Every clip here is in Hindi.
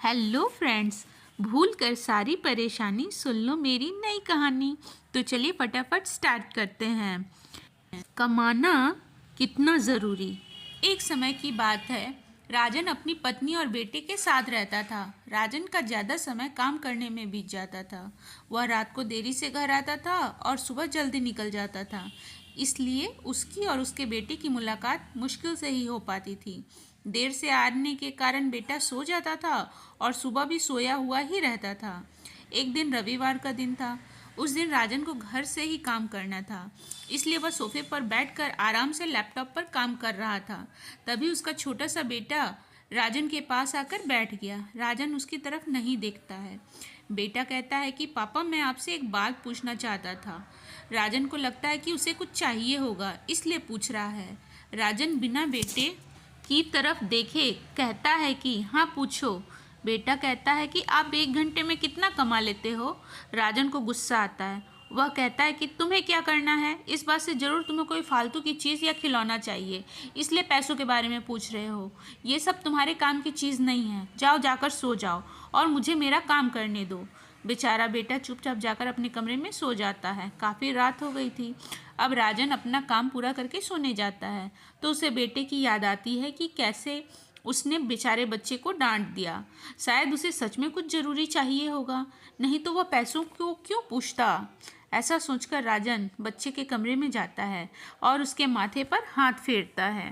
हेलो फ्रेंड्स, भूल कर सारी परेशानी सुन लो मेरी नई कहानी। तो चलिए फटाफट स्टार्ट करते हैं। कमाना कितना ज़रूरी। एक समय की बात है, राजन अपनी पत्नी और बेटे के साथ रहता था। राजन का ज़्यादा समय काम करने में बीत जाता था। वह रात को देरी से घर आता था और सुबह जल्दी निकल जाता था। इसलिए उसकी और उसके बेटे की मुलाकात मुश्किल से ही हो पाती थी। देर से आने के कारण बेटा सो जाता था और सुबह भी सोया हुआ ही रहता था। एक दिन रविवार का दिन था। उस दिन राजन को घर से ही काम करना था, इसलिए वह सोफे पर बैठकर आराम से लैपटॉप पर काम कर रहा था। तभी उसका छोटा सा बेटा राजन के पास आकर बैठ गया। राजन उसकी तरफ नहीं देखता है। बेटा कहता है कि पापा, मैं आपसे एक बात पूछना चाहता था। राजन को लगता है कि उसे कुछ चाहिए होगा, इसलिए पूछ रहा है। राजन बिना बेटे की तरफ देखे कहता है कि हाँ पूछो। बेटा कहता है कि आप 1 घंटे में कितना कमा लेते हो। राजन को गुस्सा आता है। वह कहता है कि तुम्हें क्या करना है, इस बात से ज़रूर तुम्हें कोई फालतू की चीज़ या खिलौना चाहिए, इसलिए पैसों के बारे में पूछ रहे हो। ये सब तुम्हारे काम की चीज़ नहीं है। जाओ, जाकर सो जाओ और मुझे मेरा काम करने दो। बेचारा बेटा चुपचाप जाकर अपने कमरे में सो जाता है। काफ़ी रात हो गई थी। अब राजन अपना काम पूरा करके सोने जाता है तो उसे बेटे की याद आती है कि कैसे उसने बेचारे बच्चे को डांट दिया। शायद उसे सच में कुछ ज़रूरी चाहिए होगा, नहीं तो वह पैसों को क्यों पूछता। ऐसा सोचकर राजन बच्चे के कमरे में जाता है और उसके माथे पर हाथ फेरता है।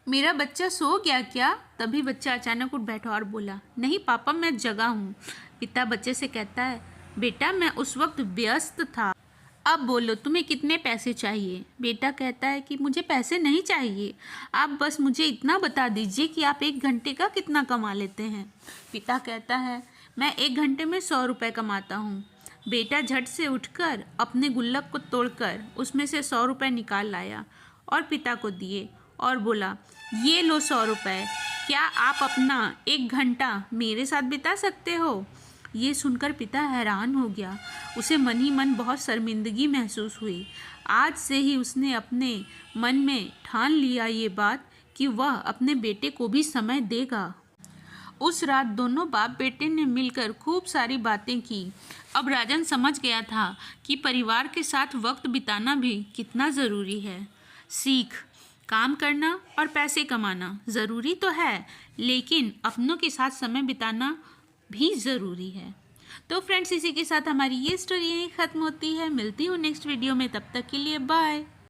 मेरा बच्चा सो गया क्या? तभी बच्चा अचानक उठ बैठा और बोला, नहीं पापा, मैं जगा हूँ। पिता बच्चे से कहता है, बेटा मैं उस वक्त व्यस्त था। अब बोलो, तुम्हें कितने पैसे चाहिए? बेटा कहता है कि मुझे पैसे नहीं चाहिए, आप बस मुझे इतना बता दीजिए कि आप 1 घंटे का कितना कमा लेते हैं। पिता कहता है, मैं 1 घंटे में 100 रुपये कमाता हूँ। बेटा झट से उठकर अपने गुल्लक को तोड़कर उसमें से 100 रुपये निकाल लाया और पिता को दिए और बोला, ये लो 100 रुपये। क्या आप अपना 1 घंटा मेरे साथ बिता सकते हो? ये सुनकर पिता हैरान हो गया। उसे मन ही मन बहुत शर्मिंदगी महसूस हुई। आज से ही उसने अपने मन में ठान लिया ये बात कि वह अपने बेटे को भी समय देगा। उस रात दोनों बाप बेटे ने मिलकर खूब सारी बातें की। अब राजन समझ गया था कि परिवार के साथ वक्त बिताना भी कितना ज़रूरी है। सीख, काम करना और पैसे कमाना ज़रूरी तो है, लेकिन अपनों के साथ समय बिताना भी ज़रूरी है। तो फ्रेंड्स, इसी के साथ हमारी ये स्टोरी यहीं ख़त्म होती है। मिलती हूँ नेक्स्ट वीडियो में, तब तक के लिए बाय।